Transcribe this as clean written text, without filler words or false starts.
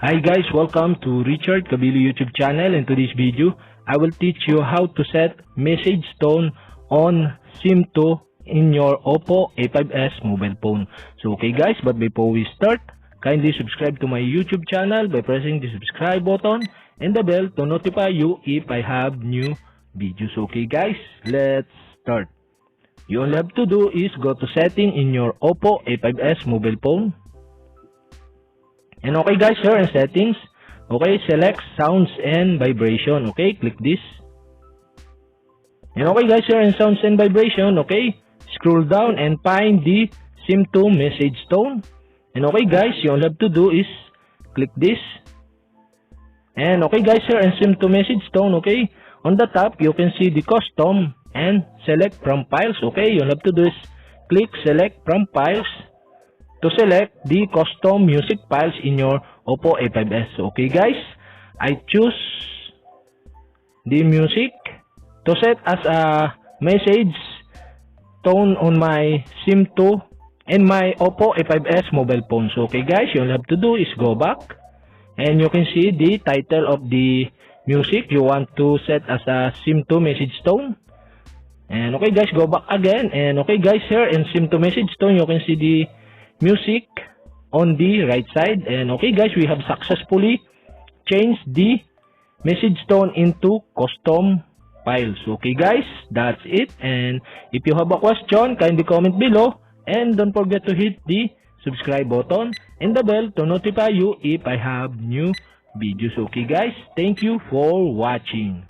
Hi guys, welcome to Richard Cabile YouTube channel. In today's video, I will teach you how to set message tone on SIM2 in your OPPO A5s mobile phone. So okay guys, but before we start, kindly subscribe to my YouTube channel by pressing the subscribe button and the bell to notify you if I have new videos. Okay guys, let's start. You all have to do is go to setting in your OPPO A5s mobile phone. And okay guys, here in settings, okay, select sounds and vibration. Okay, click this. And okay guys, here in sounds and vibration, okay, scroll down and find the SIM2 message tone. And okay guys, you all have to do is click this. And okay guys, here in SIM2 message tone, okay, on the top you can see the custom and select from files. Okay, you all have to do is click select from files to select the custom music files in your OPPO A5s. Okay guys, I choose the music to set as a message tone on my SIM2 and my OPPO A5s mobile phone. So okay guys, you all have to do is go back and you can see the title of the music you want to set as a SIM2 message tone. And okay guys, go back again, and okay guys, here in SIM2 message tone you can see the music on the right side. And okay guys, we have successfully changed the message tone into custom files. Okay guys, that's it. And if you have a question, kindly comment below, and don't forget to hit the subscribe button and the bell to notify you if I have new videos. Okay guys, thank you for watching.